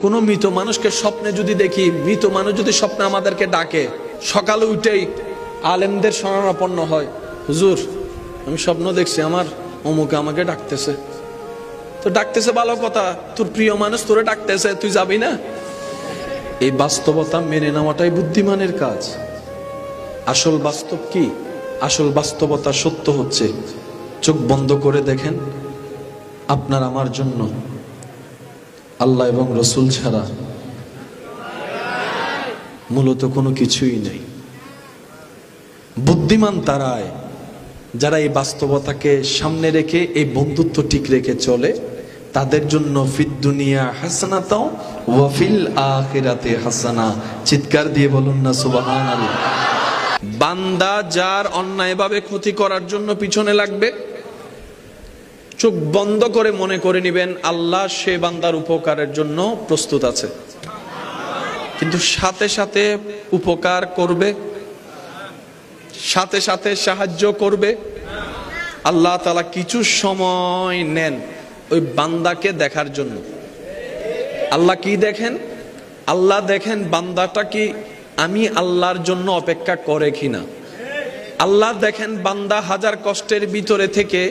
কোনো মৃত মানুষকে স্বপ্নে যদি দেখি, মৃত মানুষ যদি স্বপ্নে আমাদেরকে ডাকে, সকালে উঠেই আলেমদের শরণাপন্ন হয়, হুজুর আমি স্বপ্ন দেখছি আমার অমুকে আমাকে ডাকতেছে। তো ডাকতেছে ভালো কথা, তোর প্রিয় মানুষ তোরে ডাকতেছে, তুই যাবি না? এই বাস্তবতা মেনে নেওয়াটাই বুদ্ধিমানের কাজ। আসল বাস্তব কি? আসল বাস্তবতা সত্য হচ্ছে, চোখ বন্ধ করে দেখেন, আপনার আমার জন্য আল্লাহ এবং রসুল ছাড়া মূলত কোনো কিছুই নেই। বুদ্ধিমান তারাই যারা এই বাস্তবতাকে সামনে রেখে এই বন্ধুত্ব ঠিক রেখে চলে, তাদের জন্য ফিদ দুনিয়া হাসানাতাও ওয়া ফিল আখিরাতি হাসানা। চিৎকার দিয়ে বলুন না সুবহানাল্লাহ। বান্দা যার অন্যায়ভাবে ক্ষতি করার জন্য পিছনে লাগবে, চোখ বন্ধ করে মনে করে নেবেন আল্লাহ সে বান্দার উপকারের জন্য প্রস্তুত আছে, কিন্তু সাথে সাথে উপকার করবে, সাথে সাথে সাহায্য করবে। আল্লাহ তাআলা কিছু সময় নেন ওই বান্দাকে দেখার জন্য। আল্লাহ কি দেখেন? আল্লাহ দেখেন বান্দাটা কি আমি আল্লাহর জন্য অপেক্ষা করে কিনা। আল্লাহ দেখেন বান্দা হাজার কষ্টের ভিতরে থেকে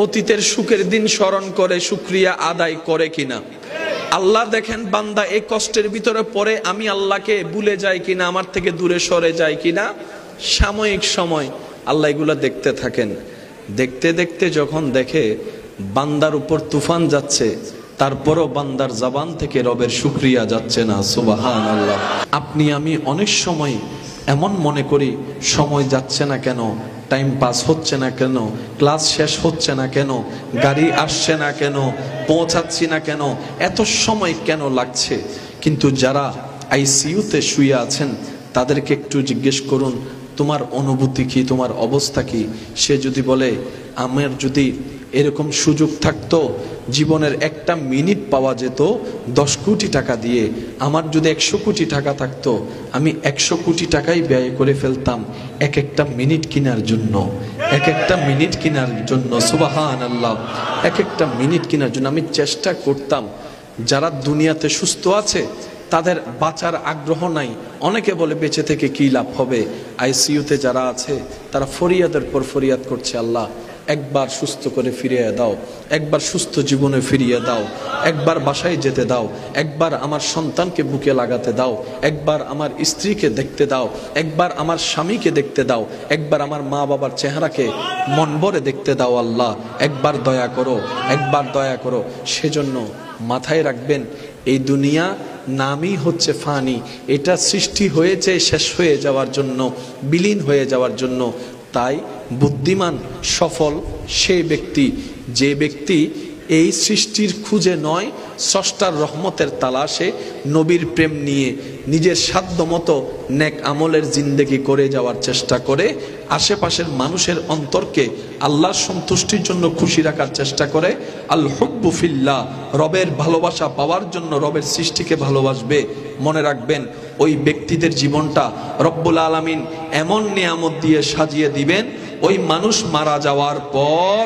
অতীতের সুখের দিন স্মরণ করে শুকরিয়া আদায় করে কিনা। আল্লাহ দেখেন বান্দা এই কষ্টের ভিতরে পড়ে আমি আল্লাহকে ভুলে যাই কিনা, আমার থেকে দূরে সরে যায় কিনা। সাময়িক সময় আল্লাহ এগুলো দেখতে থাকেন। দেখতে দেখতে যখন দেখে বান্দার উপর তুফান যাচ্ছে, তারপরও বান্দার জবান থেকে রবের শুকরিয়া যাচ্ছে না, সুবহানাল্লাহ। আপনি আমি অনেক সময় এমন মনে করি সময় যাচ্ছে না কেন, টাইম পাস হচ্ছে না কেন, ক্লাস শেষ হচ্ছে না কেন, গাড়ি আসছে না কেন, পৌঁছাচ্ছি না কেন, এত সময় কেন লাগছে। কিন্তু যারা আইসিইউতে শুয়ে আছেন তাদেরকে একটু জিজ্ঞেস করুন তোমার অনুভূতি কি, তোমার অবস্থা কি। সে যদি বলে আমার যদি এরকম সুযোগ থাকতো, জীবনের একটা মিনিট পাওয়া যেত 10 কোটি টাকা দিয়ে, আমার যদি 100 কোটি টাকা থাকতো আমি 100 কোটি টাকাই ব্যয় করে ফেলতাম এক একটা মিনিট কেনার জন্য, এক একটা মিনিট কেনার জন্য, সুবহানাল্লাহ। এক একটা মিনিট কেনার জন্য আমি চেষ্টা করতাম। যারা দুনিয়াতে সুস্থ আছে তাদের বাঁচার আগ্রহ নাই। অনেকে বলে বেঁচে থেকে কি লাভ হবে। আইসিইউতে যারা আছে তারা ফরিয়াদের পর ফরিয়াদ করছে, আল্লাহ একবার সুস্থ করে ফিরিয়ে দাও, একবার সুস্থ জীবনে ফিরিয়ে দাও, একবার বাসায় যেতে দাও, একবার আমার সন্তানকে বুকে লাগাতে দাও, একবার আমার স্ত্রীকে দেখতে দাও, একবার আমার স্বামীকে দেখতে দাও, একবার আমার মা বাবার চেহারাকে মন ভরে দেখতে দাও, আল্লাহ একবার দয়া করো, একবার দয়া করো। সেজন্য মাথায় রাখবেন এই দুনিয়া নামই হচ্ছে ফানি, এটা সৃষ্টি হয়েছে শেষ হয়ে যাওয়ার জন্য, বিলীন হয়ে যাওয়ার জন্য। তাই বুদ্ধিমান সফল সেই ব্যক্তি যে ব্যক্তি এই সৃষ্টির খুঁজে নয়, স্রষ্টার রহমতের তালাশে নবীর প্রেম নিয়ে নিজের সাধ্য মতো নেক আমলের জিন্দেগি করে যাওয়ার চেষ্টা করে, আশেপাশের মানুষের অন্তরকে আল্লাহর সন্তুষ্টির জন্য খুশি রাখার চেষ্টা করে। আল হুব্বু ফিল্লাহ, রবের ভালোবাসা পাওয়ার জন্য রবের সৃষ্টিকে ভালোবাসবে। মনে রাখবেন ওই ব্যক্তিদের জীবনটা রব্বুল আলামিন এমন নিয়ামত দিয়ে সাজিয়ে দিবেন, ওই মানুষ মারা যাওয়ার পর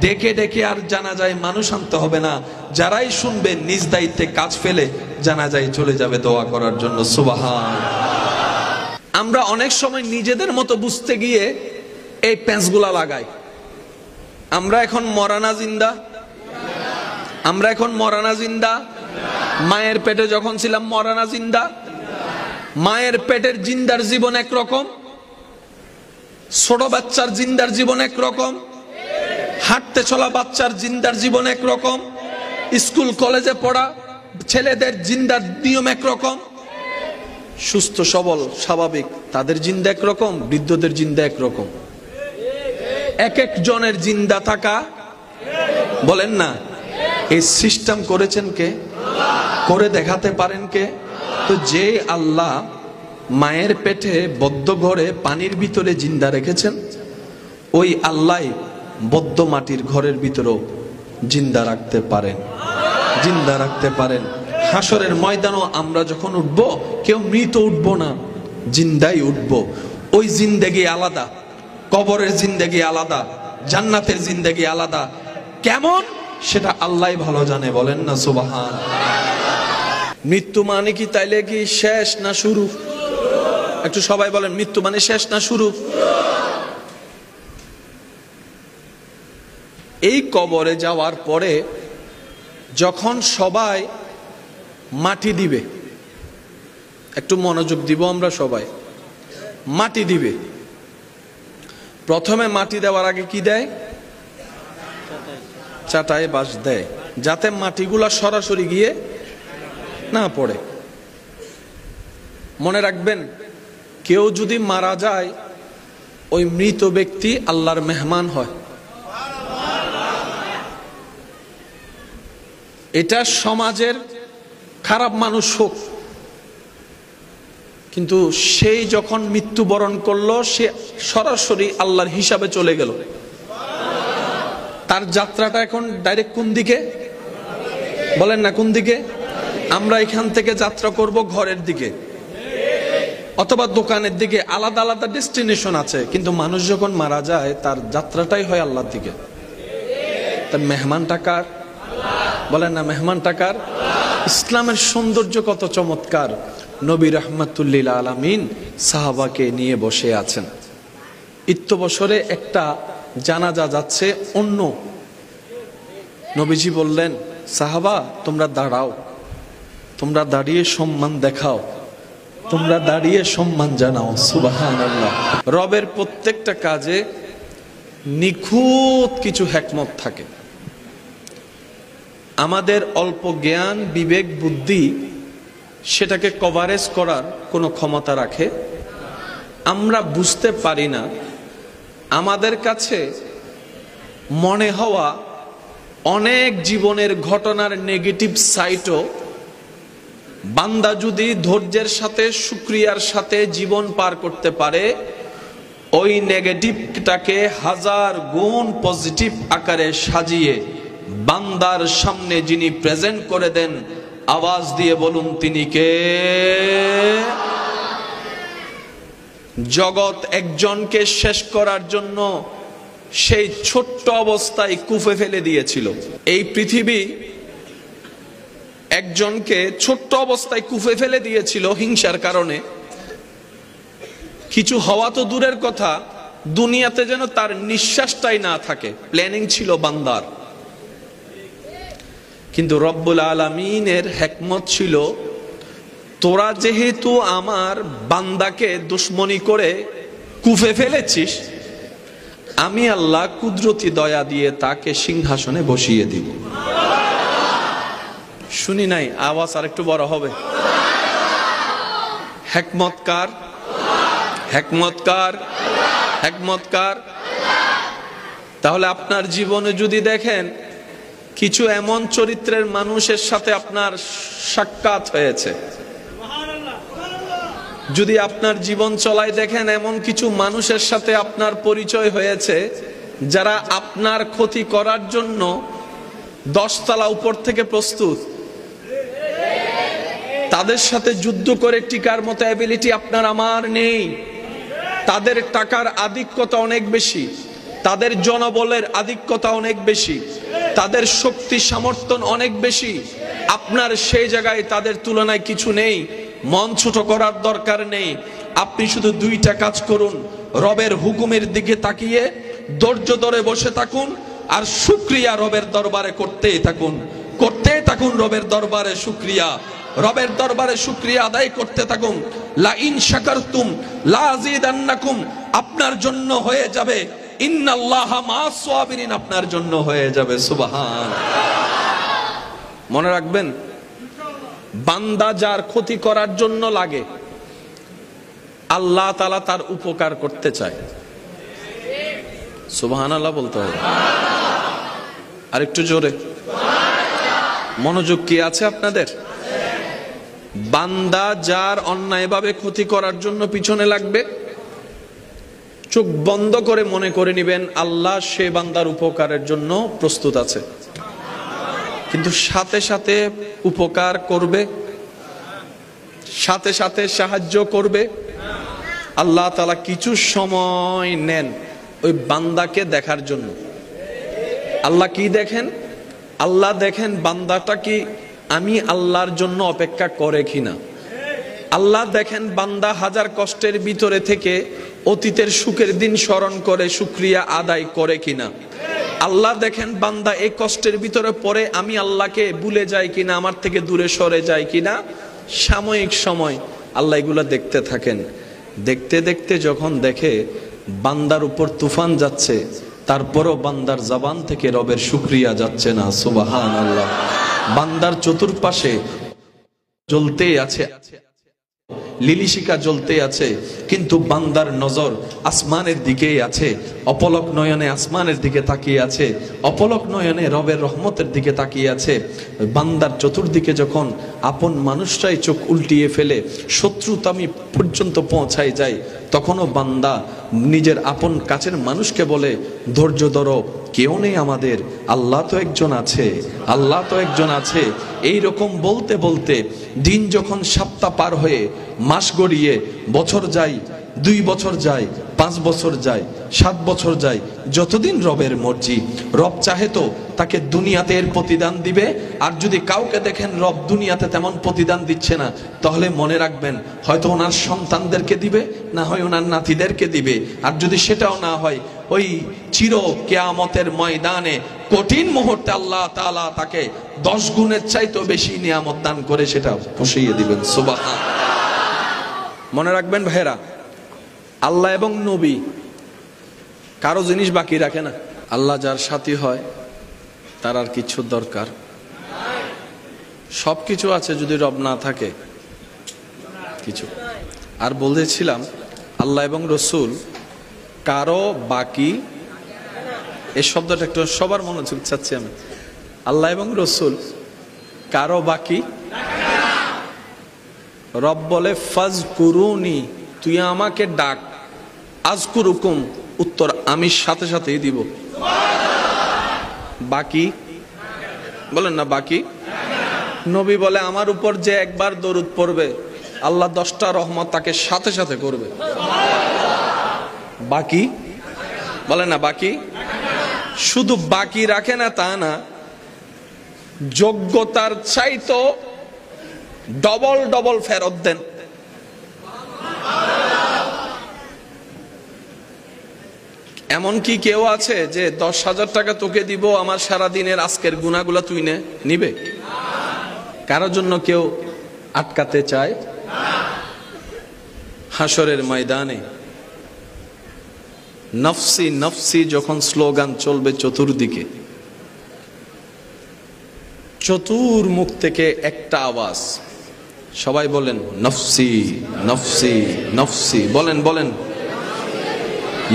ডেকে ডেকে আর জানাজায় মানুষ আনতে হবে না। যারাই শুনবে নিজ দায়িত্বে কাজ ফেলে জানাজায় চলে যাবে দোয়া করার জন্য, সুবহানাল্লাহ। আমরা অনেক সময় নিজেদের মতো বুঝতে গিয়ে এই প্যাঁচগুলা লাগাই। আমরা এখন মরানা জিন্দা, আমরা এখন মরানা জিন্দা। মায়ের পেটে যখন ছিলাম মরানা জিন্দা। মায়ের পেটের জিন্দার জীবন একরকম, ছোট বাচ্চার জিন্দার জীবন একরকম, হাঁটতে চলা বাচ্চার জিন্দার জীবন একরকম, স্কুল কলেজে পড়া ছেলেদের জিন্দার নিয়ম একরকম, সুস্থ সবল স্বাভাবিক তাদের জিন্দা একরকম, বৃদ্ধদের জিন্দা একরকম। এক এক জনের জিন্দা থাকা বলেন না, এই সিস্টেম করেছেন কে? করে দেখাতে পারেন কে? তো যে আল্লাহ মায়ের পেটে বদ্ধ ঘরে পানির ভিতরে জিন্দা রেখেছেন, ওই আল্লাহ বদ্ধ মাটির ঘরের ভিতরেও জিন্দা রাখতে পারেন, জিন্দা রাখতে পারেন। হাসরের ময়দানও আমরা যখন উঠবো কেউ মৃত উঠবো না, জিন্দাই উঠবো। ওই জিন্দেগি আলাদা, কবরের জিন্দেগি আলাদা, জান্নাতের জিন্দেগি আলাদা। কেমন সেটা আল্লাহ ভালো জানে, বলেন না সুবহানাল্লাহ। মৃত্যু মানে কি তাইলে কি শেষ না শুরু? একটু সবাই বলেন, মৃত্যু মানে শেষ না শুরু? এই কবরে যাওয়ার পরে যখন সবাই মাটি দিবে, একটু মনোযোগ দিব আমরা সবাই, মাটি দিবে। প্রথমে মাটি দেওয়ার আগে কি দেয়? চাটাই বাঁশ দেয়, যাতে মাটিগুলা সরাসরি গিয়ে না পড়ে। মনে রাখবেন, কেউ যদি মারা যায়, ওই মৃত ব্যক্তি আল্লাহর মেহমান হয়। এটা সমাজের খারাপ মানুষ হোক, কিন্তু সেই যখন মৃত্যুবরণ করলো, সে সরাসরি আল্লাহর হিসাবে চলে গেল। তার যাত্রাটা এখন ডাইরেক্ট কোন দিকে? বলেন না, কোন দিকে? আমরা এখান থেকে যাত্রা করব ঘরের দিকে অথবা দোকানের দিকে, আলাদা আলাদা ডেস্টিনেশন আছে, কিন্তু মানুষ যখন মারা যায় তার যাত্রাটাই হয় আল্লাহর দিকে। তার মেহমানটা কার? বলেন না, মেহমানটা কার? ইসলামের সৌন্দর্য কত চমৎকার! নবী রাহমাতুল লিল আলামিন সাহাবাকে নিয়ে বসে আছেন। ইত্য বছরে একটা জানাজা যাচ্ছে অন্য। নবীজি বললেন, সাহাবা তোমরা দাঁড়াও, তোমরা দাঁড়িয়ে সম্মান দেখাও, তোমরা দাঁড়িয়ে সম্মান জানাও। সুবহানাল্লাহ। রবের প্রত্যেকটা কাজে নিখুঁত কিছু হিকমত থাকে। আমাদের অল্প জ্ঞান, বিবেক, বুদ্ধি সেটাকে কভারেজ করার কোনো ক্ষমতা রাখে? আমরা বুঝতে পারি না। আমাদের কাছে মনে হওয়া অনেক জীবনের ঘটনার নেগেটিভ সাইটও বান্দা যদি ধৈর্যের সাথে, শুকরিয়ার সাথে জীবন পার করতে পারে, ওই নেগেটিভটাকে হাজার গুণ পজিটিভ আকারে সাজিয়ে বান্দার সামনে যিনি প্রেজেন্ট করে দেন, আওয়াজ দিয়ে বলুন তিনি কে? জগৎ একজনকে শেষ করার জন্য সেই ছোট্ট অবস্থায় কুফে ফেলে দিয়েছিল। এই পৃথিবী একজনকে ছোট্ট অবস্থায় কুফে ফেলে দিয়েছিল হিংসার কারণে। কিছু হওয়া তো দূরের কথা, দুনিয়াতে যেন তার নিঃশ্বাসটাই না থাকে, প্ল্যানিং ছিল বান্দার। কিন্তু রব্বুল আলামিনের হিকমত ছিল, তোরা যেহেতু আমার বান্দাকে দুশমনি করে কুফে ফেলেছিস, আমি আল্লাহ কুদরতি দয়া দিয়ে তাকে সিংহাসনে বসিয়ে দিব। শুনি নাই, আওয়াজ আর একটু বড় হবে। হিকমতকার, হিকমতকার, হিকমতকার। তাহলে আপনার জীবনে যদি দেখেন কিছু এমন চরিত্রের মানুষের সাথে আপনার সাক্ষাৎ হয়েছে, যদি আপনার জীবন চলায় দেখেন এমন কিছু মানুষের সাথে আপনার পরিচয় হয়েছে যারা আপনার ক্ষতি করার জন্য 10 তলা উপর থেকে প্রস্তুত, তাদের সাথে যুদ্ধ করে টিকার মতো অ্যাবিলিটি আপনার আমার নেই। তাদের টাকার আধিক্যতা অনেক বেশি, তাদের জনবলের আধিক্যতা অনেক বেশি, তাদের শক্তি সামর্থ্য অনেক বেশি। আপনার সেই জায়গায় তাদের তুলনায় কিছু নেই। মন ছোট করার দরকার নেই। আপনি শুধু 2টা কাজ করুন, রবের হুকুমের দিকে তাকিয়ে ধৈর্য ধরে বসে থাকুন আর শুকরিয়া রবের দরবারে করতেই থাকুন, করতেই থাকুন। রবের দরবারে শুকরিয়া, রবের দরবারে শুকরিয়া আদায় করতে থাকুন। লা ইন শাকারতুম লা আযীদান্নাকুম আপনার জন্য হয়ে যাবে, ইন্নাল্লাহা মা'আস সাবিরিন আপনার জন্য হয়ে যাবে। সুবহান। মনে রাখবেন, বান্দা যার ক্ষতি করার জন্য লাগে, আল্লাহ তাআলা তার উপকার করতে চায়। সুবহানাল্লাহ বলতে হবে। আর একটু জোরে মনোযোগ কি আছে আপনাদের? বান্দা যার অন্যায়ভাবে ক্ষতি করার জন্য পিছনে লাগবে, চোখ বন্ধ করে মনে করে নিবেন আল্লাহ সে বান্দার উপকারের জন্য প্রস্তুত আছে। কিন্তু সাথে সাথে উপকার করবে, সাথে সাথে সাহায্য করবে। আল্লাহ তাআলা কিছু সময় নেন ওই বান্দাকে দেখার জন্য। আল্লাহ কি দেখেন? আল্লাহ দেখেন বান্দাটা কি আমি আল্লাহর জন্য অপেক্ষা করে কিনা। আল্লাহ দেখেন বান্দা হাজার কষ্টের ভিতরে থেকে অতীতের সুখের দিন স্মরণ করে শুকরিয়া আদায় করে কিনা। আল্লাহ দেখেন বান্দা এই কষ্টের ভিতরে পড়ে আমি আল্লাহকে ভুলে যাই কিনা, আমার থেকে দূরে সরে যায় কিনা। সাময়িক সময় আল্লাহ এগুলা দেখতে থাকেন। দেখতে দেখতে যখন দেখে বান্দার উপর তুফান যাচ্ছে, তারপরও বান্দার জবান থেকে রবের শুকরিয়া যাচ্ছে না, সুবহানাল্লাহ। বান্দার চতুর্পাশে জ্বলতেই আছে, লিলিশিকা জ্বলতে আছে, কিন্তু বান্দার নজর আসমানের দিকেই আছে, অপলক নয়নে আসমানের দিকে তাকিয়ে আছে, অপলক নয়নে রবের রহমতের দিকে তাকিয়ে আছে। বান্দার চতুর্দিকে যখন আপন মানুষরাই চোখ উল্টিয়ে ফেলে, শত্রুতামি পর্যন্ত পৌঁছায় যায়, তখনও বান্দা নিজের আপন কাছের মানুষকে বলে ধৈর্য ধরো, কেউ নেই আমাদের, আল্লাহ তো একজন আছে, আল্লাহ তো একজন আছে। এই রকম বলতে বলতে দিন যখন সপ্তাহ পার হয়ে মাস গড়িয়ে বছর যায়, 2 বছর যায়, 5 বছর যায়, 7 বছর যায়, যতদিন রবের মর্জি। রব চাহে তো তাকে দুনিয়াতে এর প্রতিদান দিবে। আর যদি কাউকে দেখেন রব দুনিয়াতে তেমন প্রতিদান দিচ্ছে না, তাহলে মনে রাখবেন হয়তো ওনার সন্তানদেরকে দিবে, না হয় ওনার নাতিদেরকে দিবে। আর যদি সেটাও না হয়, ওই চির কিয়ামতের ময়দানে কঠিন মুহূর্তে আল্লাহ তাআলা তাকে 10 গুণের চাইতেও বেশি নিয়ামত দান করে সেটা বসিয়ে দিবেন, সুবহান। মনে রাখবেন ভাইরা, আল্লাহ এবং নবী কারো জিনিস বাকি রাখে না। আল্লাহ যার সাথী হয় তার আর কিছু দরকার, সবকিছু আছে, যদি রব না থাকে কিছু। আর বলেছিলাম আল্লাহ এবং রসুল কারো বাকি, এই শব্দটা একটু সবার মনোযোগ চাচ্ছি আমি। আল্লাহ এবং রসুল কারো বাকি। রব বলে ফাজকুরুনি, তুই আমাকে ডাক, আজকুরুকুম, উত্তর আমি সাথে সাথেই দিব। বাকি বলেন না বাকি। নবী বলে আমার উপর যে একবার দরুদ পড়বে আল্লাহ 10টা রহমত তাকে সাথে সাথে করবে। বাকি বলেন না বাকি। শুধু বাকি রাখে না তা না, যোগ্যতার চাইতো ডবল ডবল ফেরত দেন। এমন কি কেউ আছে যে 10,000 টাকা তোকে দিব, আমার সারা দিনের আজকের গুনাহগুলো তুই নিবে? কারোর জন্য কেউ আটকাতে চায়? হাসরের ময়দানে নফসি নফসি যখন স্লোগান চলবে চতুর্দিকে, চতুর্মুখ থেকে একটা আওয়াজ, সবাই বলেন নফসি নফসি নফসি, বলেন বলেন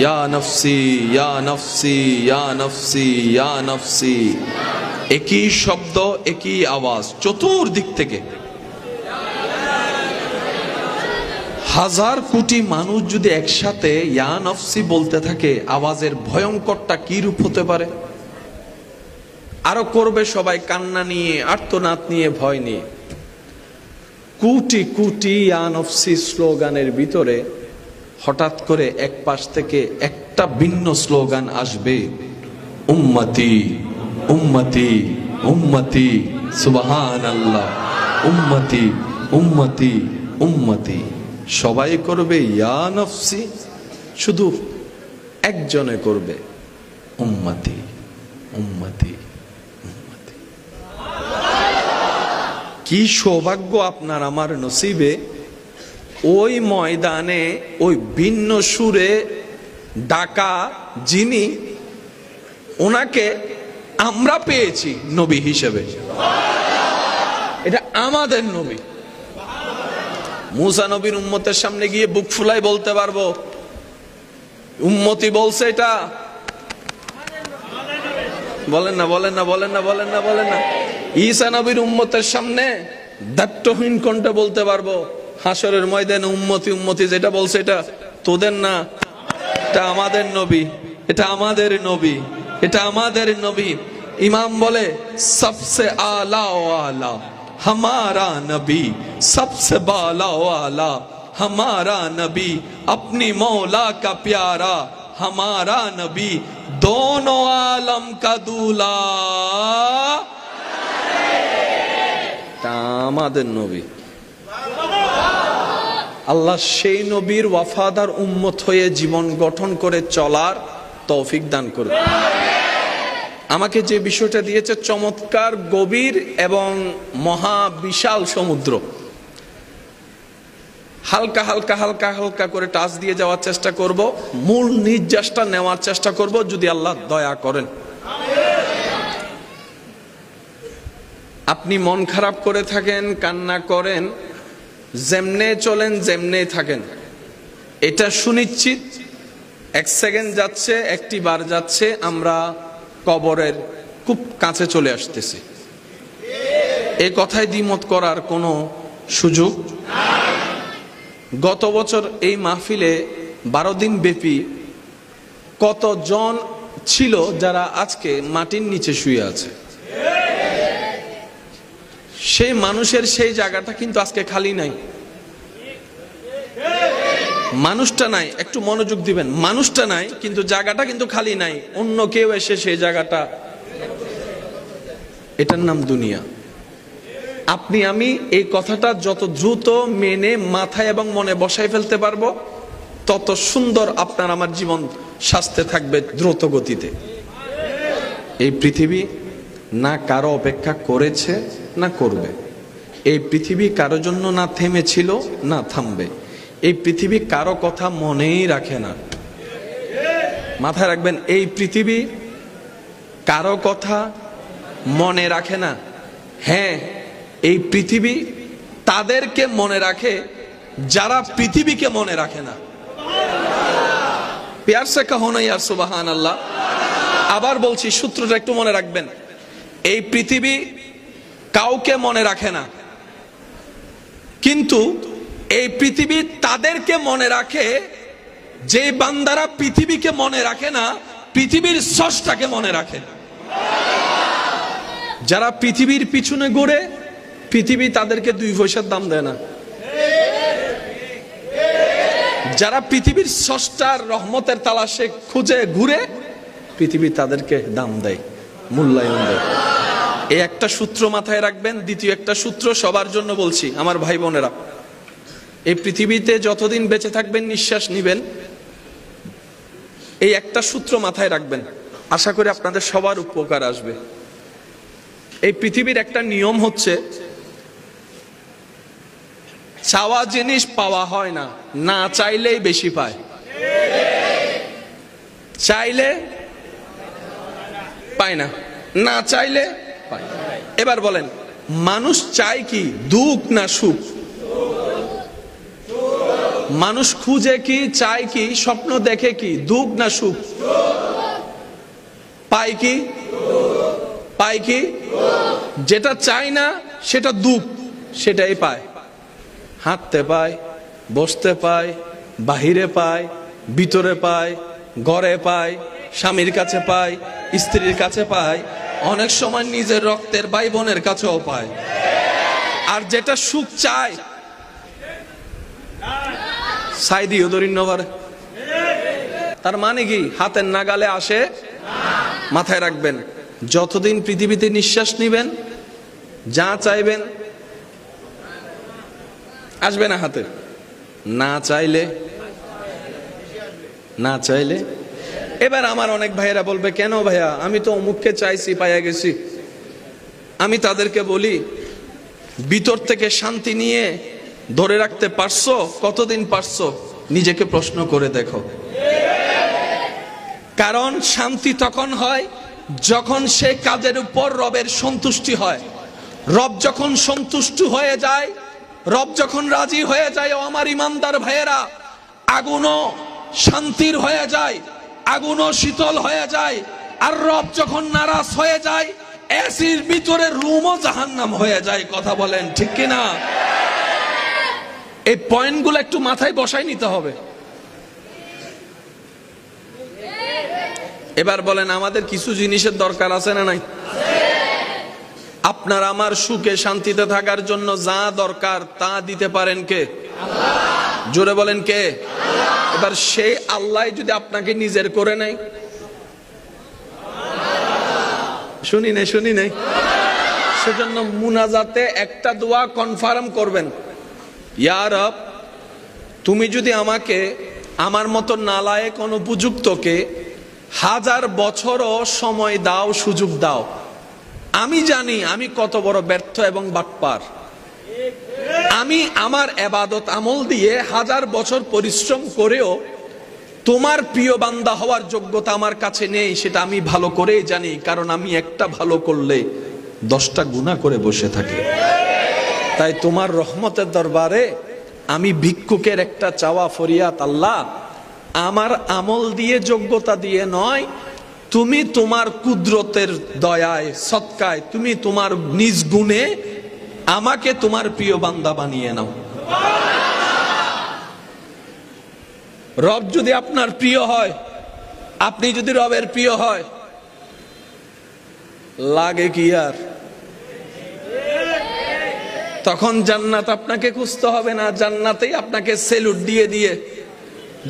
ইয়া নফসি ইয়া নফসি ইয়া নফসি ইয়া নফসি। একই শব্দ, একই আওয়াজ চতুর্দিক থেকে। হাজার কোটি মানুষ যদি একসাথে ইয়া নফসি বলতে থাকে, আওয়াজের ভয়ঙ্করটা কি রূপ হতে পারে। আরো করবে সবাই কান্না নিয়ে, আর্তনাদ নিয়ে, ভয় নিয়ে। কোটি কোটি ইয়া নফসি স্লোগানের ভিতরে হঠাৎ করে এক পাশ থেকে একটা ভিন্ন স্লোগান আসবে, উম্মতি উম্মতি উম্মতি, সুবহানাল্লাহ, উম্মতি উম্মতি উম্মতি। সবাই করবে ইয়া নফসি, শুধু একজনে করবে উম্মতি উম্মতি উম্মতি। কি সৌভাগ্য আপনার আমার নসিবে, ওই ময়দানে ওই ভিন্ন সুরে ডাকা যিনি, ওনাকে আমরা পেয়েছি নবী হিসেবে। এটা আমাদের নবী। মুসা নবীর উম্মতের সামনে গিয়ে বুক ফুলাই বলতে পারবো উম্মতি বলছে, এটা বলেন না বলেন না বলেন না বলেন না বলেন না। ঈসা নবীর উম্মতের সামনে দায়িত্বহীন কণ্ঠে বলতে পারবো হাসরের ময়দানে উম্মতি উম্মতি যেটা বলছে এটা তোদের না, এটা আমাদের নবী, এটা আমাদের নবী, এটা আমাদের নবী। ইমাম বলে সবসে আলা ওয়ালা हमारा नबी, सबसे बाला वाला हमारा नबी, अपनी मौला का प्यारा हमारा नबी, दोनों आलम का दूल्हा এটা আমাদের নবী। আল্লাহ সেই নবীর ওয়াফাদার উম্মত হয়ে জীবন গঠন করে চলার তৌফিক দান করবে। আমাকে যে বিষয়টা দিয়েছে চমৎকার, গভীর এবং মহা বিশাল সমুদ্র, হালকা হালকা হালকা হালকা করে টাচ দিয়ে যাওয়ার চেষ্টা করব, মূল নির্যাসটা নেওয়ার চেষ্টা করব যদি আল্লাহ দয়া করেন। আপনি মন খারাপ করে থাকেন, কান্না করেন, যেমনে চলেন যেমনে থাকেন, এটা সুনিশ্চিত 1 সেকেন্ড যাচ্ছে, একটি বার যাচ্ছে, আমরা কবরের খুব কাছে চলে আসতেছি। এই কথায় দ্বিমত করার কোনো সুযোগ। গত বছর এই মাহফিলে 12 দিন ব্যাপী কতজন ছিল যারা আজকে মাটির নিচে শুয়ে আছে? সেই মানুষের সেই জায়গাটা কিন্তু আজকে খালি নাই। মানুষটা নাই, একটু মনোযোগ দিবেন, মানুষটা নাই কিন্তু জায়গাটা কিন্তু খালি নাই, অন্য কেউ এসে সেই জায়গাটা, এটার নাম দুনিয়া। আপনি আমি এই কথাটা যত দ্রুত মেনে মাথায় এবং মনে বসাই ফেলতে পারবো, তত সুন্দর আপনার আমার জীবন স্বাস্থ্যে থাকবে দ্রুত গতিতে। এই পৃথিবী না কারো অপেক্ষা করেছে না করবে, এই পৃথিবী কারো জন্য না থেমেছিল না থামবে, এই পৃথিবী কারো কথা মনেই রাখে না। মাথায় রাখবেন, এই পৃথিবী কারো কথা মনে রাখে না। হ্যাঁ, এই পৃথিবী তাদেরকে মনে রাখে যারা পৃথিবীকে মনে রাখে না। প্যার সে কহো না ইয়ার সুবহান আল্লাহ। আবার বলছি, সূত্রটা একটু মনে রাখবেন, এই পৃথিবী কাউকে মনে রাখে না, কিন্তু এই পৃথিবী তাদেরকে মনে রাখে যে বান্দারা পৃথিবীকে মনে রাখে না, পৃথিবীর স্রষ্টাকে মনে রাখে। যারা পৃথিবীর পিছনে ঘুরে, পৃথিবী তাদেরকে 2 পয়সার দাম দেয় না। যারা পৃথিবীর স্রষ্টার রহমতের তালাশে খুঁজে ঘুরে, পৃথিবী তাদেরকে দাম দেয়, মূল্যায়ন দেয়। এই একটা সূত্র মাথায় রাখবেন। দ্বিতীয় একটা সূত্র সবার জন্য বলছি, আমার ভাই বোনেরা, এই পৃথিবীতে যতদিন বেঁচে থাকবেন, নিঃশ্বাস নিবেন, এই একটা সূত্র মাথায় রাখবেন, আশা করি আপনাদের সবার উপকার আসবে। এই পৃথিবীর একটা নিয়ম হচ্ছে, চাওয়া জিনিস পাওয়া হয় না, না চাইলেই বেশি পায়। চাইলে পায় না, না চাইলে পায়। এবার বলেন, মানুষ চায় কি, দুঃখ না সুখ? মানুষ খুঁজে কি, চায় কি, স্বপ্ন দেখে কি, দুঃখ না সুখ? পায় কি? পায় কি? যেটা চায় না সেটা দুঃখ, সেটাই পায়। হাঁটতে পায়, বসতে পায়, বাহিরে পায়, ভিতরে পায়, ঘরে পায়, স্বামীর কাছে পায়, স্ত্রীর কাছে পায়, অনেক সময় নিজের রক্তের ভাই বোনের কাছেও পায়। আর যেটা সুখ চায়, সাইদিও দরিন্নবার, তার মানে কি, হাতের নাগালে আসে। মাথায় রাখবেন, যতদিন পৃথিবীতে নিঃশ্বাস নিবেন, যা চাইবেন আসবে না হাতে। না চাইলে, না চাইলে। এবার আমার অনেক ভাইয়েরা বলবে, কেন ভাইয়া, আমি তো অমুককে চাইছি, পাইয়া গেছি। আমি তাদেরকে বলি, ভিতর থেকে শান্তি নিয়ে ধরে রাখতে পারছো? কতদিন পারছো? নিজেকে প্রশ্ন করে দেখো। কারণ শান্তি তখন হয় যখন সে কাজের উপর রবের সন্তুষ্টি হয়। রব যখন সন্তুষ্ট হয়ে যায়, রব যখন রাজি হয়ে যায়, ও আমার ইমানদার ভাইয়েরা, আগুনও শান্তির হয়ে যায়, আগুনও শীতল হয়ে যায়। আর রব যখন নারাজ হয়ে যায়, এসির ভিতরে রুমও জাহান্নাম হয়ে যায়। কথা বলেন ঠিক কিনা? এই পয়েন্টগুলো একটু মাথায় বসাই নিতে হবে। এবার বলেন, আমাদের কিছু জিনিসের দরকার আছে না নাই? আপনার আমার সুখে শান্তিতে থাকার জন্য যা দরকার তা দিতে পারেন কে? জোরে বলেন কে? এবার সেই আল্লাহ যদি আপনাকে নিজের করে নেয়, শুনি নাই সেজন্য মুনাজাতে একটা দোয়া কনফার্ম করবেন, ইয়া রব, তুমি যদি আমাকে আমার মতো নালায়েক অনুপযুক্তকে 1000 বছরও সময় দাও, সুযোগ দাও, আমি জানি আমি কত বড় ব্যর্থ এবং বাটপার, আমি আমার ইবাদত আমল দিয়ে 1000 বছর পরিশ্রম করেও তোমার প্রিয় বান্দা হওয়ার যোগ্যতা আমার কাছে নেই, সেটা আমি ভালো করেই জানি, কারণ আমি একটা ভালো করলে 10টা গুনাহ করে বসে থাকি। তাই তোমার রহমতের দরবারে আমি ভিক্ষুকের একটা চাওয়া ফরিয়াদ, আল্লাহ আমার আমল দিয়ে যোগ্যতা দিয়ে নয়, তুমি তোমার কুদরতের দয়ায় সদকায় তুমি তোমার নিজ গুণে আমাকে তোমার প্রিয় বান্দা বানিয়ে নাও। রব যদি আপনার প্রিয় হয়, আপনি যদি রবের প্রিয় হয়, লাগে কি আর? তখন জান্নাত আপনাকে খুঁজতে হবে না, জান্নাতেই আপনাকে সেলুট দিয়ে দিয়ে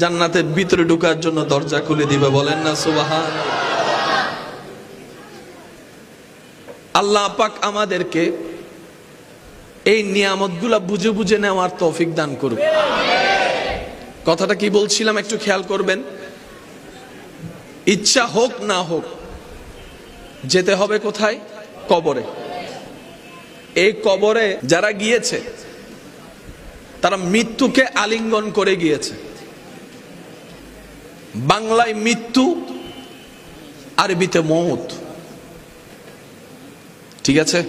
জান্নাতের ভিতরে ঢোকার জন্য দরজা খুলে দিবে। বলেন না সুবহান। আল্লাহ পাক আমাদেরকে এই নিয়ামতগুলা বুঝে বুঝে নেওয়ার তৌফিক দান করুক। কথাটা কি বলছিলাম একটু খেয়াল করবেন। ইচ্ছা হোক না হোক যেতে হবে কোথায়? কবরে। এই কবরে যারা গিয়েছে তারা মৃত্যুকে আলিঙ্গন করে গিয়েছে। বাংলায় মৃত্যু, আরবিতে মউত। ঠিক আছে?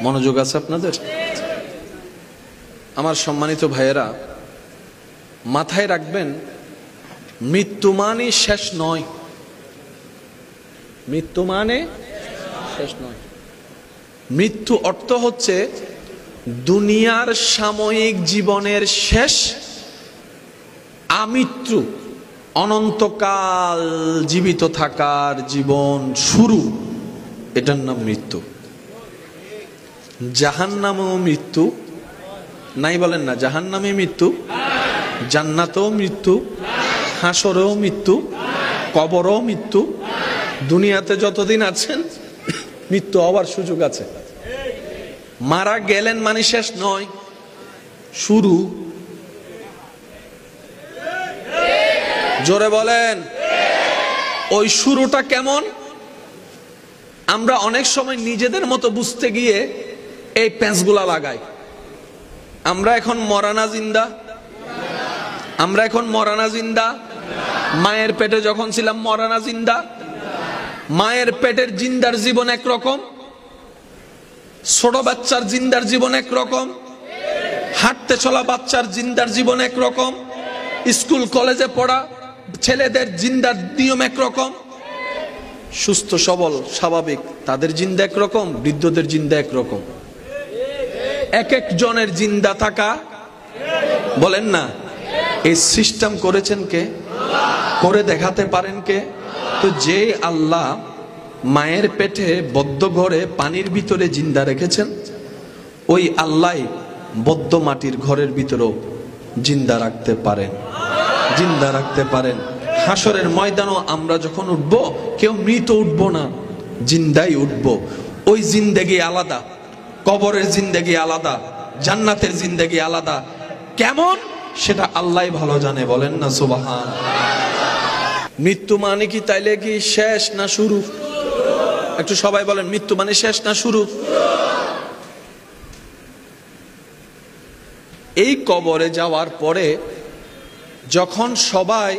মনোযোগ আছে আপনাদের? আমার সম্মানিত ভাইয়েরা, মাথায় রাখবেন, মৃত্যু মানে শেষ নয়। মৃত্যু মানে শেষ নয়। মৃত্যু অর্থ হচ্ছে দুনিয়ার সাময়িক জীবনের শেষ, আমৃত্যু অনন্তকাল জীবিত থাকার জীবন শুরু, এটার নাম মৃত্যু। জাহান্নামেও মৃত্যু নাই, বলেন না? জাহান্নামে মৃত্যু, জান্নাতেও মৃত্যু, হাসরেও মৃত্যু, কবরও মৃত্যু। দুনিয়াতে যতদিন আছেন মৃত্যু হওয়ার সুযোগ আছে। মারা গেলেন মানে শেষ নয়, শুরু। জোরে বলেন। ওই শুরুটা কেমন? আমরা অনেক সময় নিজেদের মতো বুঝতে গিয়ে এই প্যাঁচগুলা লাগাই। আমরা এখন মরানা জিন্দা, আমরা এখন মরানা জিন্দা। মায়ের পেটে যখন ছিলাম মরানা জিন্দা। মায়ের পেটের জিন্দার জীবন একরকম, ছোট বাচ্চার জিন্দার জীবন একরকম, হাঁটতে চলা বাচ্চার জিন্দার জীবন একরকম, স্কুল কলেজে পড়া ছেলেদের জিন্দার নিয়ম একরকম, সুস্থ সবল স্বাভাবিক তাদের জিন্দা একরকম, বৃদ্ধদের জিন্দা একরকম। এক এক জনের জিন্দা থাকা, বলেন না, এই সিস্টেম করেছেন কে? করে দেখাতে পারেন কে? তো যে আল্লাহ মায়ের পেটে বদ্ধ ঘরে পানির ভিতরে জিন্দা রেখেছেন, ওই আল্লাহ বদ্ধ মাটির ঘরের ভিতরেও জিন্দা রাখতে পারেন, জিন্দা রাখতে পারেন। হাসরের ময়দানও আমরা যখন উঠবো, কেউ মৃত উঠবো না, জিন্দাই উঠবো। ওই জিন্দেগি আলাদা, কবরের জিন্দেগি আলাদা, জান্নাতের জিন্দেগি আলাদা। কেমন সেটা আল্লাহ ভালো জানে। বলেন না সুবহান। মৃত্যু মানে কি তাইলে কি শেষ না শুরু? একটু সবাই বলেন, মৃত্যু মানে শেষ না শুরু? এই কবরে যাওয়ার পরে যখন সবাই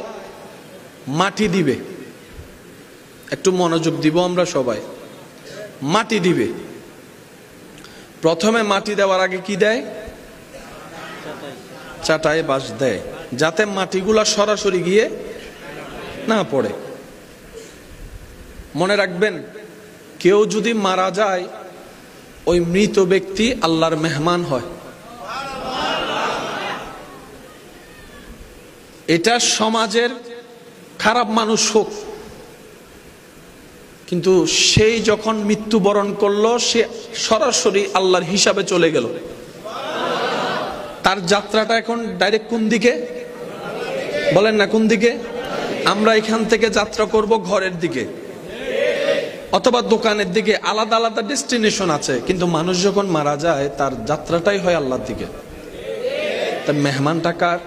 মাটি দিবে, একটু মনোযোগ দিব আমরা সবাই। মাটি দিবে, প্রথমে মাটি দেওয়ার আগে কি দেয়? চাটাই বাঁশ দেয়, যাতে মাটিগুলা সরাসরি গিয়ে না পড়ে। মনে রাখবেন, কেউ যদি মারা যায়, ওই মৃত ব্যক্তি আল্লাহর মেহমান হয়। এটা সমাজের খারাপ মানুষ হোক, কিন্তু সেই যখন মৃত্যুবরণ করলো, সে সরাসরি আল্লাহর হিসাবে চলে গেল। তার যাত্রাটা এখন ডাইরেক্ট কোন দিকে? বলেন না কোন দিকে? আমরা এখান থেকে যাত্রা করব ঘরের দিকে, অথবা দোকানের দিকে আলাদা আলাদা ডেস্টিনেশন আছে, কিন্তু মানুষ যখন মারা যায় তার যাত্রাটাই হয় আল্লাহর দিকে। তার মেহমানটা কার?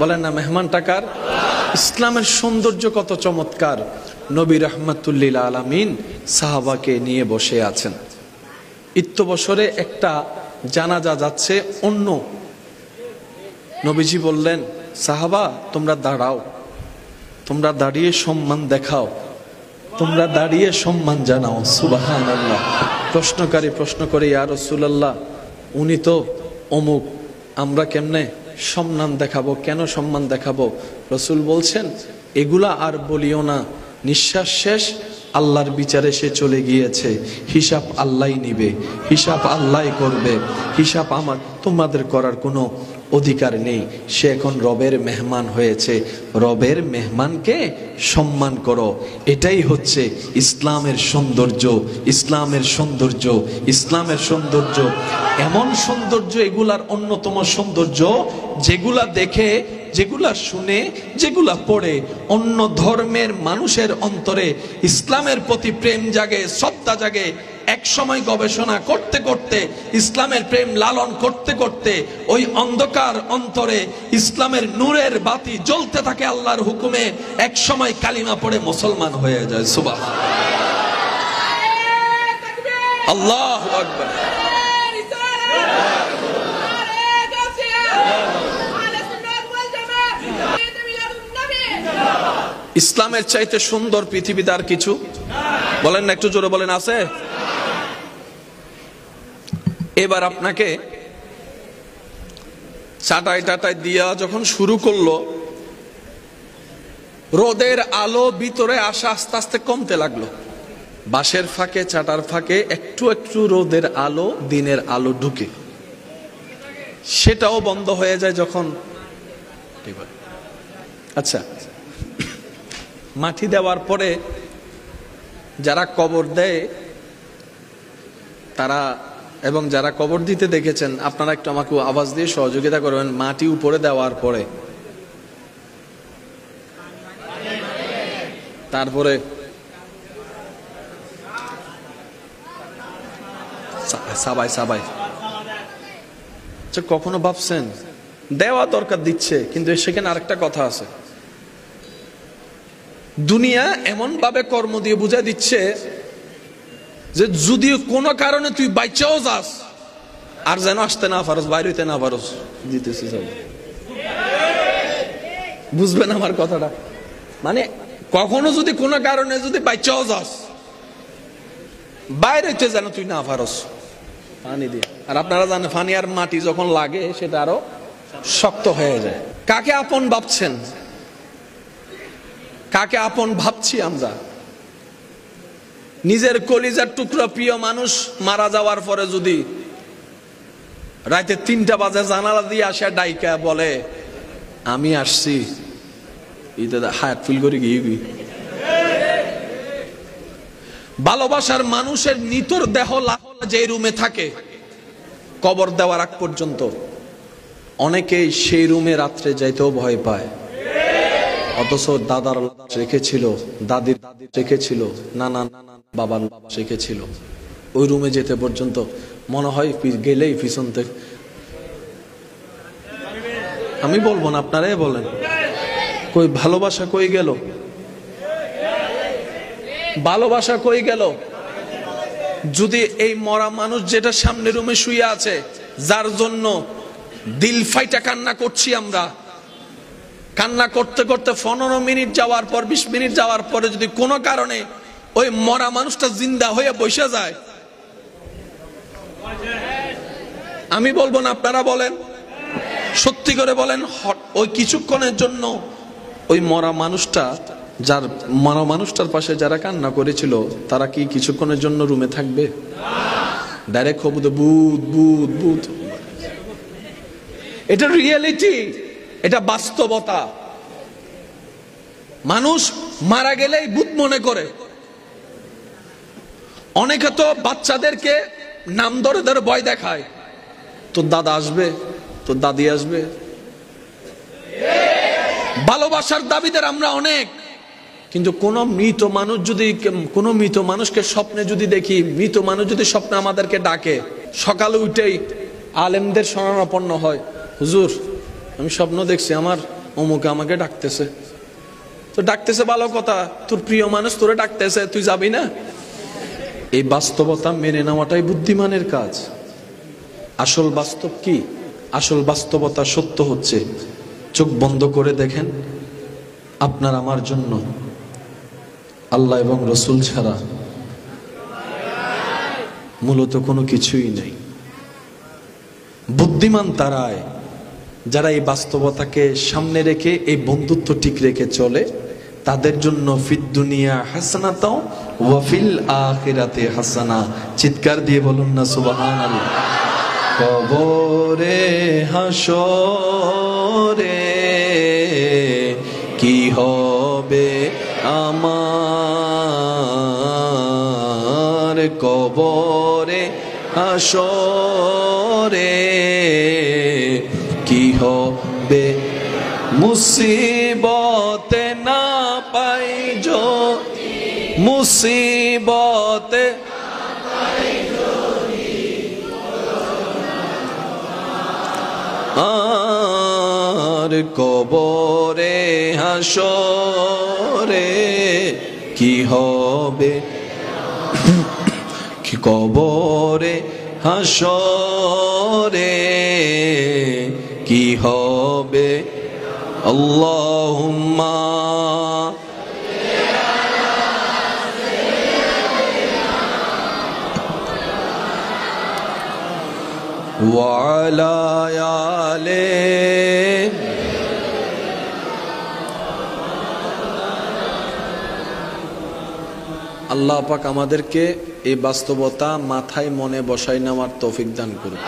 বলেন না, মেহমানটা কার? ইসলামের সৌন্দর্য কত চমৎকার। নবী রাহমাতুল্লিল আলামিন সাহাবাকে নিয়ে বসে আছেন। বছরে একটা জানাজা যাচ্ছে অন্য। নবীজি বললেন, সাহাবা তোমরা দাঁড়াও, তোমরা দাঁড়িয়ে সম্মান দেখাও, তোমরা দাঁড়িয়ে সম্মান জানাও। সুবহানাল্লাহ। প্রশ্নকারী প্রশ্ন করে, ইয়া রাসূলুল্লাহ উনি তো অমুক, আমরা কেমনে সম্মান দেখাবো, কেন সম্মান দেখাবো? রাসূল বলছেন, এগুলা আর বলিও না, নিঃশ্বাস শেষ, আল্লাহর বিচারে সে চলে গিয়েছে, হিসাব আল্লাহই নিবে, হিসাব আল্লাহই করবে, হিসাব তোমাদের করার কোনো অধিকার নেই। সে এখন রবের মেহমান হয়েছে, রবের মেহমানকে সম্মান করো। এটাই হচ্ছে ইসলামের সৌন্দর্য, ইসলামের সৌন্দর্য, ইসলামের সৌন্দর্য। এমন সৌন্দর্য এগুলার অন্যতম সৌন্দর্য, যেগুলা দেখে, যেগুলা শুনে, যেগুলা পড়ে অন্য ধর্মের মানুষের অন্তরে ইসলামের প্রতি প্রেম জাগে, শ্রদ্ধা জাগে। এক সময় গবেষণা করতে করতে, ইসলামের প্রেম লালন করতে করতে ওই অন্ধকার অন্তরে ইসলামের নূরের বাতি জ্বলতে থাকে আল্লাহর হুকুমে। এক সময় কালিমা পড়ে মুসলমান হয়ে যায়। সুবহানাল্লাহ, আল্লাহু আকবার। ইসলামের চাইতে সুন্দর পৃথিবীতে আর কিছু? বলেন না, একটু জোরে বলেন, আছে? এবার আপনাকে চাটাই টাটাই দিয়া যখন শুরু করলো, রোদের আলো ভিতরে আসা আস্তে আস্তে কমতে লাগলো। বাঁশের ফাঁকে, চাটার ফাঁকে একটু একটু রোদের আলো, দিনের আলো ঢুকে, সেটাও বন্ধ হয়ে যায় যখন। আচ্ছা, মাটি দেওয়ার পরে যারা কবর দেয় তারা, এবং যারা কবর দিতে দেখেছেন, আপনারা একটু আমাকে আওয়াজ দিয়ে সহযোগিতা করবেন। মাটি উপরে দেওয়ার পরে তারপরে সাবাই সাবাই, কখনো ভাবছেন দেওয়া দরকার, দিচ্ছে, কিন্তু সেখানে আরেকটা কথা আছে। দুনিয়া এমন ভাবে কর্ম দিয়ে বুঝা দিচ্ছে যে যদি কোনো কারণে তুই বাইচাও যাস, আর যেন আসতে না পারস, বাইরে হইতে না পারস, দিতেছি সব। বুঝবেন আমার কথাটা? মানে কখনো যদি কোনো কারণে যদি বাইচাও যাস, বাইরে হইতে যেন তুই না পারস, পানি দিয়ে। আর আপনারা জানেন পানি আর মাটি যখন লাগে সেটা আরো শক্ত হয়ে যায়। কাকে আপন ভাবছেন? কাকে আপন ভাবছি আমরা? নিজের কলিজার টুকরা প্রিয় মানুষ মারা যাওয়ার পরে যদি রাতে 3টা বাজে জানালা দিয়ে আসে ডাইকা বলে, আমি আসছি, হায়াত ফিল করে গিয়ে ভালোবাসার মানুষের নিতর দেহ যে রুমে থাকে কবর দেওয়ার আগ পর্যন্ত, অনেকেই সেই রুমে রাত্রে যাইতেও ভয় পায়। অথচ দাদার রেখেছিল, দাদির রেখেছিল, নানা বাবার রেখেছিল, ওই রুমে যেতে পর্যন্ত মনে হয় গেলেই পিছন থেকে। আমি বলবো না, আপনারাই বলেন, কই ভালোবাসা কই গেল? ভালোবাসা কই গেল? যদি এই মরা মানুষ যেটা সামনে রুমে শুয়ে আছে, যার জন্য দিল ফাইটা কান্না করছি আমরা, কান্না করতে করতে 15 মিনিট যাওয়ার পর, 20 মিনিট যাওয়ার পরে যদি কোনো কারণে ওই মরা মানুষটা জিন্দা হয়ে বসে যায়, আমি বলবো না, আপনারা বলেন, সত্যি করে বলেন, ওই কিছুক্ষণের জন্য ওই মরা মানুষটা, যার মরা মানুষটার পাশে যারা কান্না করেছিল, তারা কি কিছুক্ষণের জন্য রুমে থাকবে? ডাইরেক্ট খবর বুত বুত বুত। এটা রিয়েলিটি, এটা বাস্তবতা। মানুষ মারা গেলেই ভূত মনে করে। অনেকে তো বাচ্চাদেরকে নাম ধরে ধরে ভয় দেখায়, তোর দাদা আসবে, তোর দাদি আসবে। ভালোবাসার দাবিদার আমরা অনেক, কিন্তু কোনো মৃত মানুষকে স্বপ্নে যদি দেখি, মৃত মানুষ যদি স্বপ্নে আমাদেরকে ডাকে, সকালে উঠেই আলেমদের শরণাপন্ন হয়, হুজুর আমি স্বপ্ন দেখছি আমার অমুক আমাকে ডাকতেছে। তো ডাকতেছে ভালো কথা, তোর প্রিয় মানুষ তোরে ডাকতেছে, তুই যাবি না? এই বাস্তবতা মেনে নেওয়াটাই বুদ্ধিমানের কাজ। আসল বাস্তব কি? আসল বাস্তবতা সত্য হচ্ছে, চোখ বন্ধ করে দেখেন, আপনার আমার জন্য আল্লাহ এবং রসুল ছাড়া মূলত কোনো কিছুই নেই। বুদ্ধিমান তারাই যারা এই বাস্তবতাকে সামনে রেখে এই বন্ধুত্ব ঠিক রেখে চলে, তাদের জন্য ফিদ দুনিয়া হাসানাতাও ওয়া ফিল আখিরাতে হাসানা। চিৎকার দিয়ে বলুন না সুবহানাল্লাহ। কবরে হাসরে কি হবে আমার, কবরে হাসরে কি হবে, মুসিবতে না পাই যদি, মুসিবতে আর কবরে হাসরে কি হবে, কি কবরে হাসরে কি হবে। আল্লাহুম্মা ওয়া আলা আলি। আল্লাহ পাক আমাদেরকে এই বাস্তবতা মাথায় মনে বসাই নেওয়ার তৌফিক দান করুন।